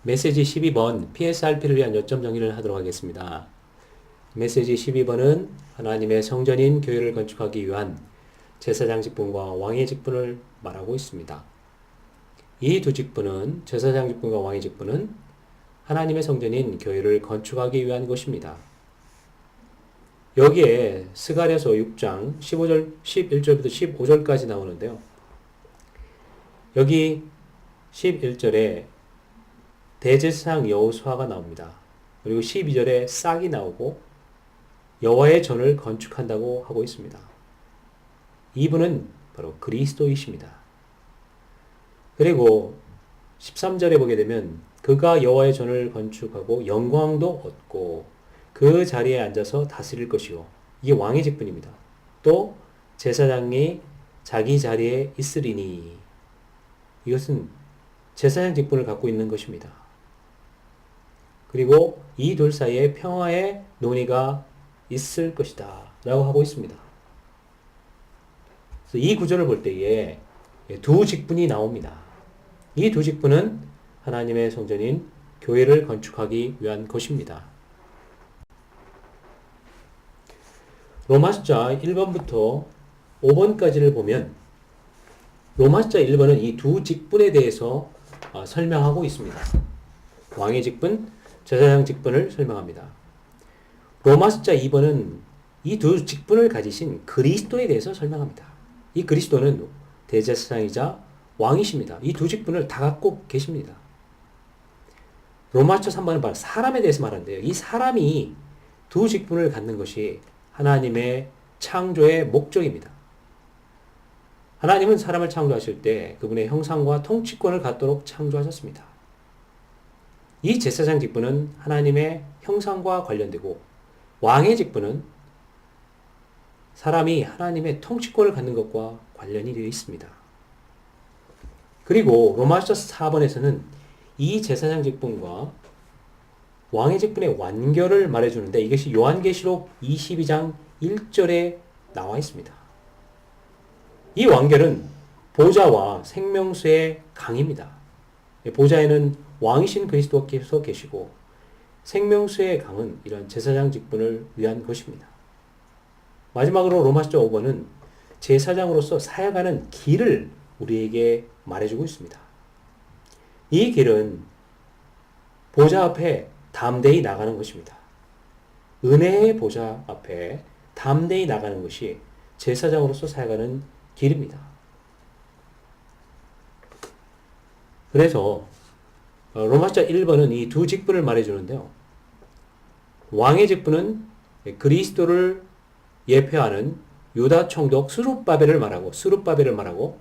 메시지 12번 PSRP를 위한 요점 정리를 하도록 하겠습니다. 메시지 12번은 하나님의 성전인 교회를 건축하기 위한 제사장 직분과 왕의 직분을 말하고 있습니다. 이 두 직분은 제사장 직분과 왕의 직분은 하나님의 성전인 교회를 건축하기 위한 것입니다. 여기에 스가랴서 6장 11절부터 15절까지 나오는데요. 여기 11절에 대제사장 여호수아가 나옵니다. 그리고 12절에 싹이 나오고 여호와의 전을 건축한다고 하고 있습니다. 이분은 바로 그리스도이십니다. 그리고 13절에 보게 되면 그가 여호와의 전을 건축하고 영광도 얻고 그 자리에 앉아서 다스릴 것이요. 이게 왕의 직분입니다. 또 제사장이 자기 자리에 있으리니 이것은 제사장 직분을 갖고 있는 것입니다. 그리고 이 둘 사이에 평화의 논의가 있을 것이다 라고 하고 있습니다. 그래서 이 구절을 볼 때에 두 직분이 나옵니다. 이 두 직분은 하나님의 성전인 교회를 건축하기 위한 것입니다. 로마서 1번부터 5번까지를 보면 로마서 1번은 이 두 직분에 대해서 설명하고 있습니다. 왕의 직분, 제사장 직분을 설명합니다. 로마서 2번은 이 두 직분을 가지신 그리스도에 대해서 설명합니다. 이 그리스도는 대제사장이자 왕이십니다. 이 두 직분을 다 갖고 계십니다. 로마서 3번은 바로 사람에 대해서 말하는데요. 이 사람이 두 직분을 갖는 것이 하나님의 창조의 목적입니다. 하나님은 사람을 창조하실 때 그분의 형상과 통치권을 갖도록 창조하셨습니다. 이 제사장 직분은 하나님의 형상과 관련되고 왕의 직분은 사람이 하나님의 통치권을 갖는 것과 관련이 되어 있습니다. 그리고 로마서 4번에서는 이 제사장 직분과 왕의 직분의 완결을 말해주는데 이것이 요한계시록 22장 1절에 나와 있습니다. 이 완결은 보좌와 생명수의 강입니다. 보좌에는 왕이신 그리스도께서 계시고 생명수의 강은 이런 제사장 직분을 위한 것입니다. 마지막으로 로마서 5번은 제사장으로서 사역하는 길을 우리에게 말해주고 있습니다. 이 길은 보좌 앞에 담대히 나가는 것입니다. 은혜의 보좌 앞에 담대히 나가는 것이 제사장으로서 사역하는 길입니다. 그래서 로마서 1번은 이 두 직분을 말해주는데요. 왕의 직분은 그리스도를 예표하는 유다 총독 스룹바벨을 말하고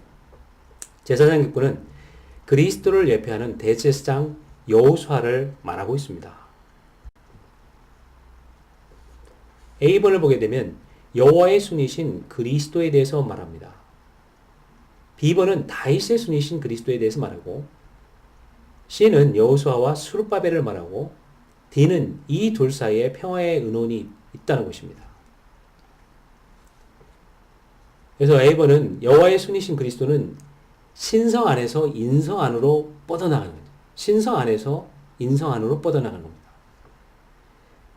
제사장 직분은 그리스도를 예표하는 대제사장 여호수아를 말하고 있습니다. A번을 보게 되면 여호와의 순이신 그리스도에 대해서 말합니다. B번은 다윗의 순이신 그리스도에 대해서 말하고 C는 여호수아와 스룹바벨을 말하고 D는 이 둘 사이에 평화의 의논이 있다는 것입니다. 그래서 A번은 여호와의 순이신 그리스도는 신성 안에서 인성 안으로 뻗어나가는 거죠. 신성 안에서 인성 안으로 뻗어나가는 겁니다.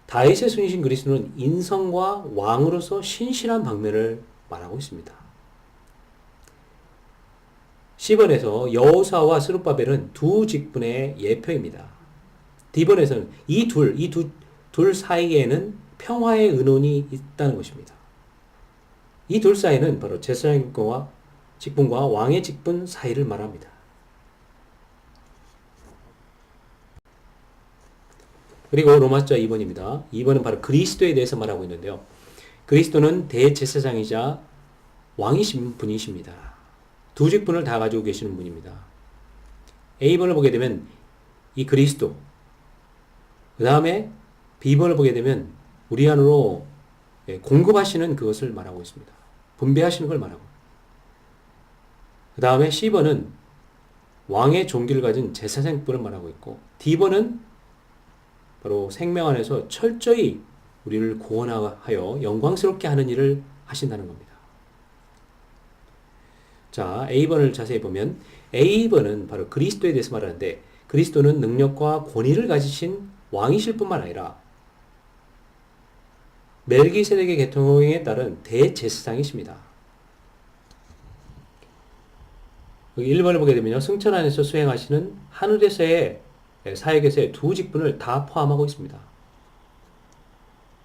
다윗의 순이신 그리스도는 인성과 왕으로서 신실한 방면을 말하고 있습니다. C번에서 여호수아와 스룹바벨은 두 직분의 예표입니다. D번에서는 이 둘 사이에는 평화의 의논이 있다는 것입니다. 이 둘 사이는 바로 제사장 직분과 왕의 직분 사이를 말합니다. 그리고 로마서 2번입니다. 2번은 바로 그리스도에 대해서 말하고 있는데요. 그리스도는 대제사장이자 왕이신 분이십니다. 두 직분을 다 가지고 계시는 분입니다. A번을 보게 되면 이 그리스도, 그 다음에 B번을 보게 되면 우리 안으로 공급하시는 그것을 말하고 있습니다. 분배하시는 걸 말하고. 그 다음에 C번은 왕의 종기를 가진 제사장분을 말하고 있고 D번은 바로 생명 안에서 철저히 우리를 구원하여 영광스럽게 하는 일을 하신다는 겁니다. 자, A번을 자세히 보면 A번은 바로 그리스도에 대해서 말하는데 그리스도는 능력과 권위를 가지신 왕이실 뿐만 아니라 멜기세덱의 계통에 따른 대제사장이십니다. 여기 1번을 보게 되면요. 승천 안에서 수행하시는 하늘에서의 사역에서의 두 직분을 다 포함하고 있습니다.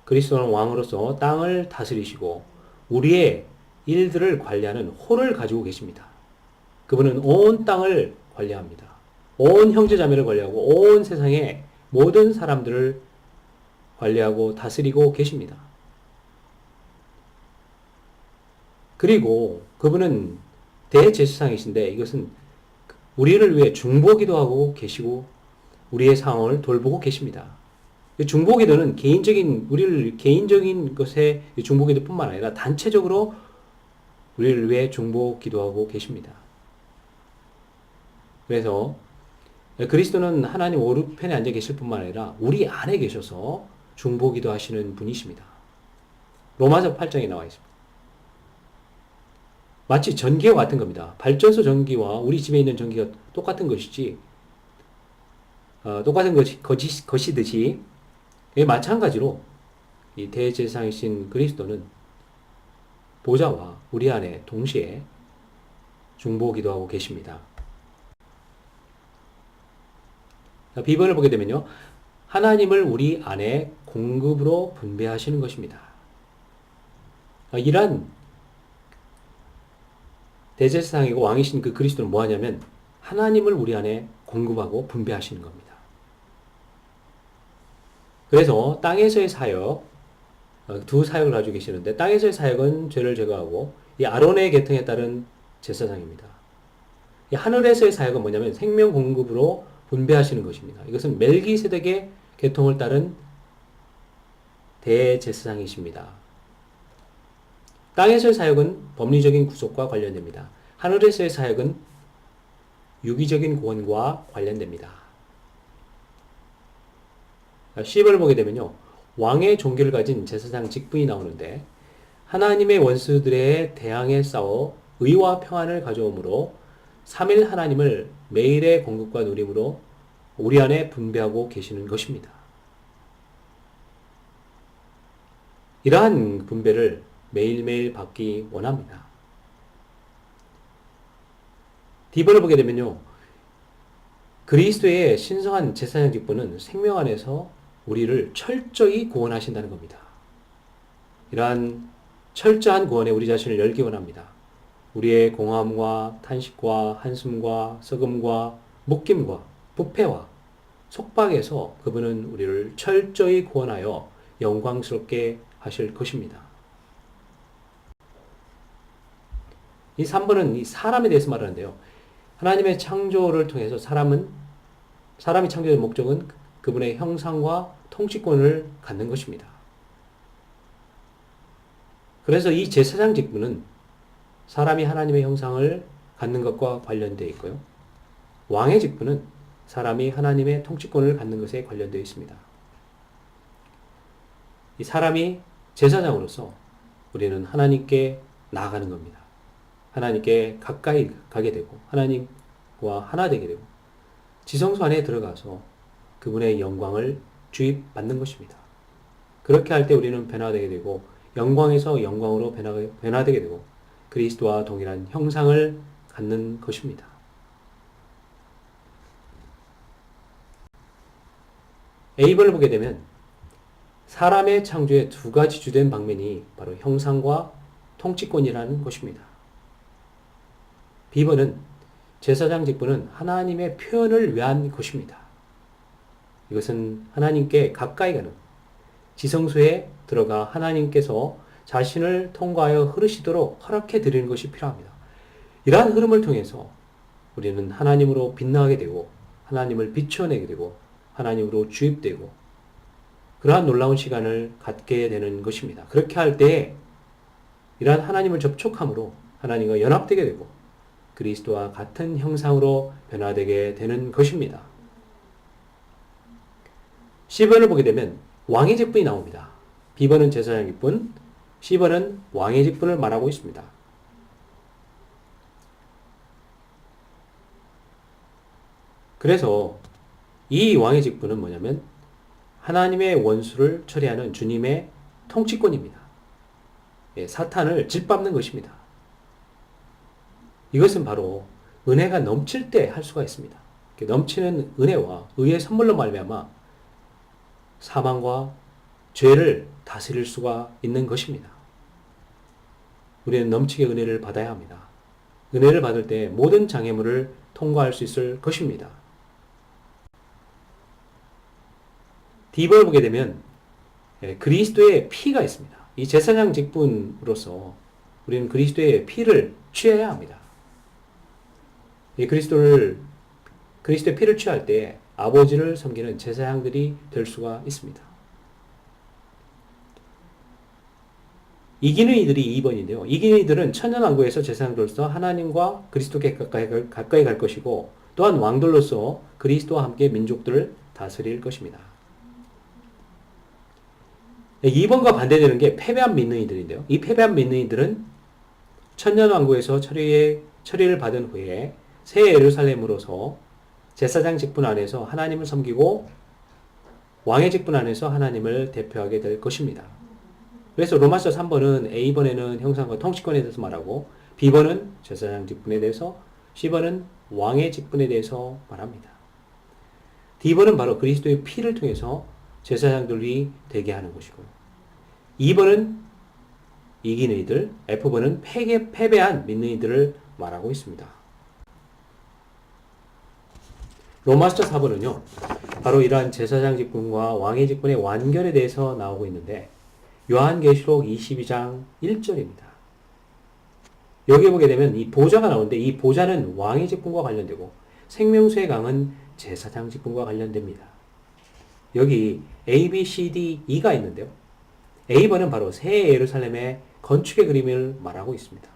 그리스도는 왕으로서 땅을 다스리시고 우리의 일들을 관리하는 홀을 가지고 계십니다. 그분은 온 땅을 관리합니다. 온 형제자매를 관리하고 온 세상의 모든 사람들을 관리하고 다스리고 계십니다. 그리고 그분은 대제사장이신데 이것은 우리를 위해 중보기도 하고 계시고 우리의 상황을 돌보고 계십니다. 중보기도는 우리를 개인적인 것에 중보기도뿐만 아니라 단체적으로 우리를 위해 중보기도하고 계십니다. 그래서 그리스도는 하나님 오른편에 앉아 계실 뿐만 아니라 우리 안에 계셔서 중보기도 하시는 분이십니다. 로마서 8장에 나와 있습니다. 마치 전기와 같은 겁니다. 발전소 전기와 우리 집에 있는 전기가 똑같은 것이지, 똑같은 것이듯이, 마찬가지로 이 대제사장이신 그리스도는 보좌와 우리 안에 동시에 중보기도하고 계십니다. 비번을 보게 되면요. 하나님을 우리 안에 공급으로 분배하시는 것입니다. 이란 대제사장이고 왕이신 그 그리스도는 뭐 하냐면 하나님을 우리 안에 공급하고 분배하시는 겁니다. 그래서 땅에서의 사역, 두 사역을 가지고 계시는데 땅에서의 사역은 죄를 제거하고 이 아론의 계통에 따른 제사장입니다. 이 하늘에서의 사역은 뭐냐면 생명 공급으로 분배하시는 것입니다. 이것은 멜기세덱의 계통을 따른 대제사장이십니다. 땅에서의 사역은 법리적인 구속과 관련됩니다. 하늘에서의 사역은 유기적인 구원과 관련됩니다. 10을 보게 되면요. 왕의 종기를 가진 제사장 직분이 나오는데 하나님의 원수들에 대항해 싸워 의와 평안을 가져오므로 3일 하나님을 매일의 공급과 누림으로 우리 안에 분배하고 계시는 것입니다. 이러한 분배를 매일매일 받기 원합니다. D번을 보게 되면요. 그리스도의 신성한 제사장 직분은 생명 안에서 우리를 철저히 구원하신다는 겁니다. 이러한 철저한 구원에 우리 자신을 열기 원합니다. 우리의 공함과 탄식과 한숨과 썩음과 묶임과 부패와 속박에서 그분은 우리를 철저히 구원하여 영광스럽게 하실 것입니다. 이 3번은 이 사람에 대해서 말하는데요. 하나님의 창조를 통해서 사람이 창조된 목적은 그분의 형상과 통치권을 갖는 것입니다. 그래서 이 제사장 직분은 사람이 하나님의 형상을 갖는 것과 관련되어 있고요. 왕의 직분은 사람이 하나님의 통치권을 갖는 것에 관련되어 있습니다. 이 사람이 제사장으로서 우리는 하나님께 나아가는 겁니다. 하나님께 가까이 가게 되고 하나님과 하나 되게 되고 지성소 안에 들어가서 그분의 영광을 주입받는 것입니다. 그렇게 할 때 우리는 변화되게 되고 영광에서 영광으로 변화되게 되고 그리스도와 동일한 형상을 갖는 것입니다. A번을 보게 되면 사람의 창조의 두 가지 주된 방면이 바로 형상과 통치권이라는 것입니다. B번은 제사장 직분은 하나님의 표현을 위한 것입니다. 이것은 하나님께 가까이 가는 지성소에 들어가 하나님께서 자신을 통과하여 흐르시도록 허락해 드리는 것이 필요합니다. 이러한 흐름을 통해서 우리는 하나님으로 빛나게 되고 하나님을 비춰내게 되고 하나님으로 주입되고 그러한 놀라운 시간을 갖게 되는 것입니다. 그렇게 할 때 이러한 하나님을 접촉함으로 하나님과 연합되게 되고 그리스도와 같은 형상으로 변화되게 되는 것입니다. C번을 보게 되면 왕의 직분이 나옵니다. B번은 제사장 직분, C번은 왕의 직분을 말하고 있습니다. 그래서 이 왕의 직분은 뭐냐면 하나님의 원수를 처리하는 주님의 통치권입니다. 예, 사탄을 짓밟는 것입니다. 이것은 바로 은혜가 넘칠 때 할 수가 있습니다. 넘치는 은혜와 의의 선물로 말미암아 사망과 죄를 다스릴 수가 있는 것입니다. 우리는 넘치게 은혜를 받아야 합니다. 은혜를 받을 때 모든 장애물을 통과할 수 있을 것입니다. D번을 보게 되면 그리스도의 피가 있습니다. 이 제사장 직분으로서 우리는 그리스도의 피를 취해야 합니다. 이 그리스도의 피를 취할 때 아버지를 섬기는 제사장들이 될 수가 있습니다. 이기는 이들이 2번인데요. 이기는 이들은 천년왕국에서 제사장들로서 하나님과 그리스도께 가까이 갈 것이고 또한 왕들로서 그리스도와 함께 민족들을 다스릴 것입니다. 2번과 반대되는 게 패배한 믿는 이들인데요. 이 패배한 믿는 이들은 천년왕국에서 처리를 받은 후에 새 예루살렘으로서 제사장 직분 안에서 하나님을 섬기고 왕의 직분 안에서 하나님을 대표하게 될 것입니다. 그래서 로마서 3번은 A번에는 형상과 통치권에 대해서 말하고 B번은 제사장 직분에 대해서 C번은 왕의 직분에 대해서 말합니다. D번은 바로 그리스도의 피를 통해서 제사장들이 되게 하는 것이고요. 2번은 이기는 이들, F번은 패배한 믿는 이들을 말하고 있습니다. 로마서 4번은요, 바로 이러한 제사장 직분과 왕의 직분의 완결에 대해서 나오고 있는데, 요한계시록 22장 1절입니다. 여기 보게 되면 이 보좌가 나오는데, 이 보좌는 왕의 직분과 관련되고, 생명수의 강은 제사장 직분과 관련됩니다. 여기 A, B, C, D, E가 있는데요. A번은 바로 새 예루살렘의 건축의 그림을 말하고 있습니다.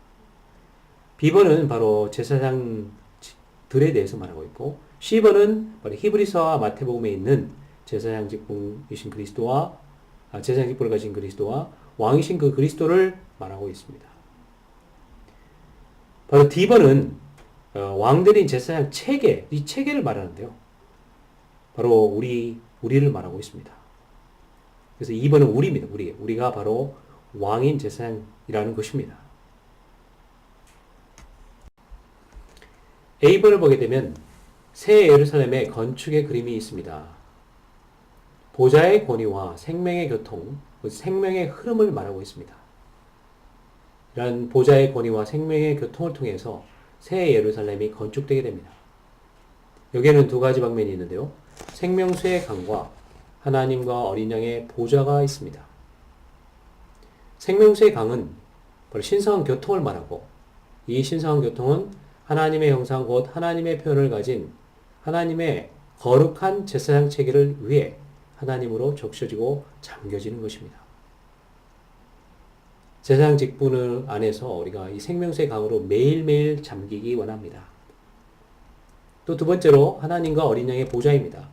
B번은 바로 제사장들에 대해서 말하고 있고, C번은 바로 히브리서와 마태복음에 있는 제사장 직분이신 그리스도와 제사장 직분을 가진 그리스도와 왕이신 그 그리스도를 말하고 있습니다. 바로 D번은 왕들인 제사장 체계, 이 체계를 말하는데요. 바로 우리를 말하고 있습니다. 그래서 2번은 우리입니다. 우리가 바로 왕인 제사장이라는 것입니다. A번을 보게 되면 새 예루살렘의 건축의 그림이 있습니다. 보좌의 권위와 생명의 교통, 생명의 흐름을 말하고 있습니다. 이런 보좌의 권위와 생명의 교통을 통해서 새 예루살렘이 건축되게 됩니다. 여기에는 두 가지 방면이 있는데요. 생명수의 강과 하나님과 어린 양의 보좌가 있습니다. 생명수의 강은 바로 신성한 교통을 말하고 이 신성한 교통은 하나님의 형상 곧 하나님의 표현을 가진 하나님의 거룩한 제사장 체계를 위해 하나님으로 적셔지고 잠겨지는 것입니다. 제사장 직분 안에서 우리가 이 생명수의 강으로 매일매일 잠기기 원합니다. 또 두 번째로 하나님과 어린 양의 보좌입니다.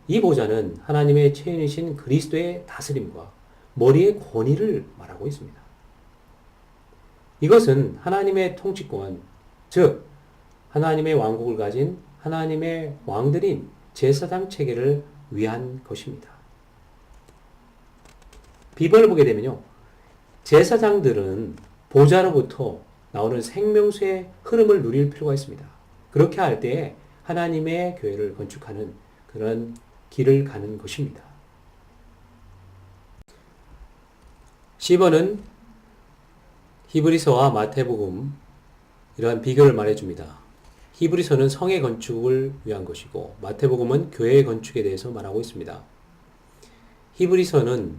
이 보좌는 하나님의 체인이신 그리스도의 다스림과 머리의 권위를 말하고 있습니다. 이것은 하나님의 통치권, 즉 하나님의 왕국을 가진 하나님의 왕들인 제사장 체계를 위한 것입니다. B번을 보게 되면요. 제사장들은 보좌로부터 나오는 생명수의 흐름을 누릴 필요가 있습니다. 그렇게 할 때 하나님의 교회를 건축하는 그런 길을 가는 것입니다. C번은 히브리서와 마태복음 이러한 비교를 말해줍니다. 히브리서는 성의 건축을 위한 것이고 마태복음은 교회의 건축에 대해서 말하고 있습니다. 히브리서는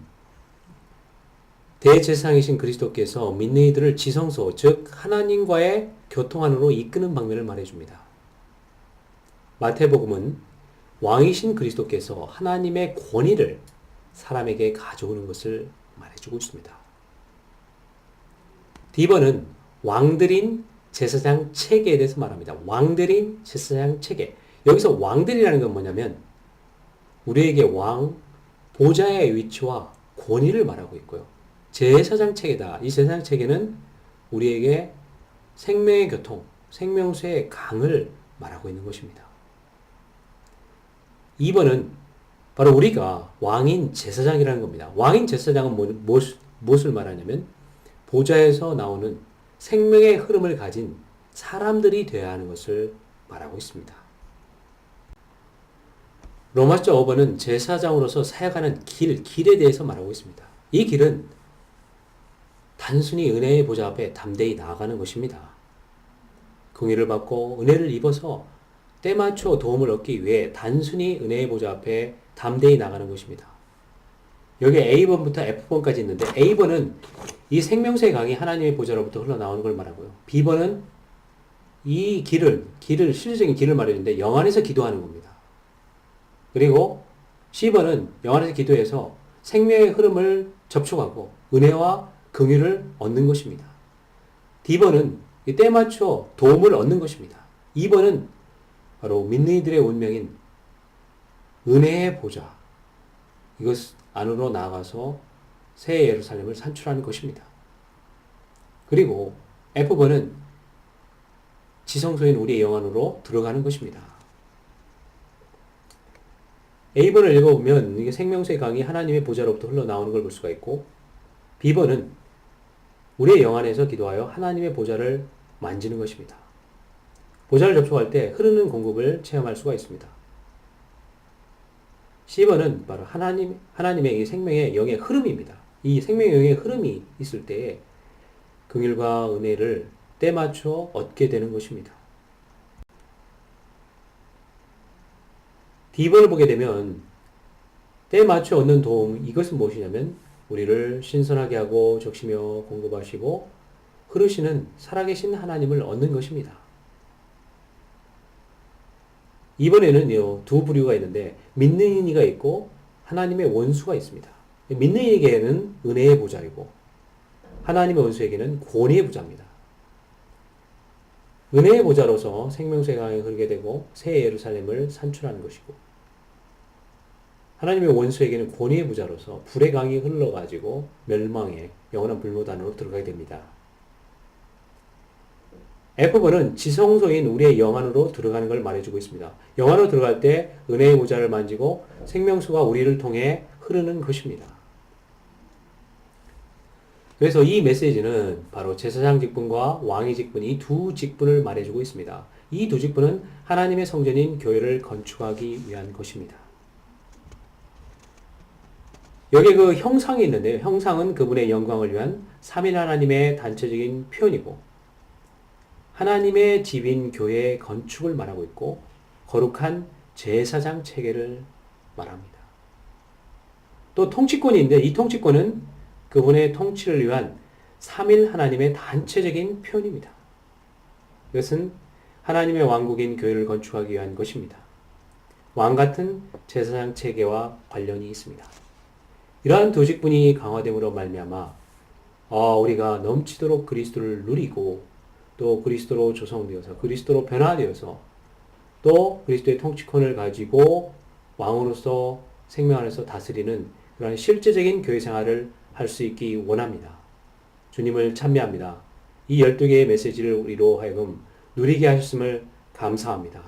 대제사장이신 그리스도께서 믿는 이들을 지성소, 즉 하나님과의 교통 안으로 이끄는 방면을 말해줍니다. 마태복음은 왕이신 그리스도께서 하나님의 권위를 사람에게 가져오는 것을 말해주고 있습니다. D번은 왕들인 제사장 체계에 대해서 말합니다. 왕들인 제사장 체계. 여기서 왕들이라는 건 뭐냐면 우리에게 왕, 보좌의 위치와 권위를 말하고 있고요. 제사장 체계다. 이 제사장 체계는 우리에게 생명의 교통, 생명수의 강을 말하고 있는 것입니다. 2번은 바로 우리가 왕인 제사장이라는 겁니다. 왕인 제사장은 무엇을 말하냐면 보좌에서 나오는 생명의 흐름을 가진 사람들이 되어야 하는 것을 말하고 있습니다. 로마서 5번은 제사장으로서 사역하는 길에 대해서 말하고 있습니다. 이 길은 단순히 은혜의 보좌 앞에 담대히 나아가는 것입니다. 긍휼을 받고 은혜를 입어서 때맞춰 도움을 얻기 위해 단순히 은혜의 보좌 앞에 담대히 나가는 것입니다. 여기 A번부터 F번까지 있는데 A번은 이 생명수의 강이 하나님의 보좌로부터 흘러나오는 걸 말하고요. B번은 이 실질적인 길을 말해주는데 영 안에서 기도하는 겁니다. 그리고 C번은 영 안에서 기도해서 생명의 흐름을 접촉하고 은혜와 긍휼을 얻는 것입니다. D번은 때 맞춰 도움을 얻는 것입니다. 2번은 바로 믿는 이들의 운명인 은혜의 보좌, 이것 안으로 나아가서 새 예루살렘을 산출하는 것입니다. 그리고 F번은 지성소인 우리의 영 안으로 들어가는 것입니다. A번을 읽어보면 이게 생명수의 강이 하나님의 보좌로부터 흘러나오는 걸 볼 수가 있고, B번은 우리의 영 안에서 기도하여 하나님의 보좌를 만지는 것입니다. 보좌를 접촉할 때 흐르는 공급을 체험할 수가 있습니다. C번은 바로 하나님의 이 생명의 영의 흐름입니다. 이 생명의 영의 흐름이 있을 때에 긍휼과 은혜를 때맞춰 얻게 되는 것입니다. D번을 보게 되면 때맞춰 얻는 도움, 이것은 무엇이냐면 우리를 신선하게 하고 적시며 공급하시고 흐르시는 살아계신 하나님을 얻는 것입니다. 이번에는 두 부류가 있는데 믿는 이가 있고 하나님의 원수가 있습니다. 믿는 이에게는 은혜의 보좌이고 하나님의 원수에게는 권위의 보좌입니다. 은혜의 보좌로서 생명수의 강이 흐르게 되고 새 예루살렘을 산출하는 것이고, 하나님의 원수에게는 권위의 보좌로서 불의 강이 흘러가지고 멸망의 영원한 불모단으로 들어가게 됩니다. F번은 지성소인 우리의 영 안으로 들어가는 걸 말해주고 있습니다. 영 안으로 들어갈 때 은혜의 보좌를 만지고 생명수가 우리를 통해 흐르는 것입니다. 그래서 이 메시지는 바로 제사장 직분과 왕의 직분, 이 두 직분을 말해주고 있습니다. 이 두 직분은 하나님의 성전인 교회를 건축하기 위한 것입니다. 여기 그 형상이 있는데요. 형상은 그분의 영광을 위한 삼위 하나님의 단체적인 표현이고, 하나님의 집인 교회의 건축을 말하고 있고, 거룩한 제사장 체계를 말합니다. 또 통치권인데 이 통치권은 그분의 통치를 위한 삼일 하나님의 단체적인 표현입니다. 이것은 하나님의 왕국인 교회를 건축하기 위한 것입니다. 왕 같은 제사장 체계와 관련이 있습니다. 이러한 두 직분이 강화됨으로 말미암아 우리가 넘치도록 그리스도를 누리고 또 그리스도로 조성되어서 그리스도로 변화되어서 또 그리스도의 통치권을 가지고 왕으로서 생명 안에서 다스리는 그런 실제적인 교회 생활을 할 수 있기 원합니다. 주님을 찬미합니다. 이 12개의 메시지를 우리로 하여금 누리게 하셨음을 감사합니다.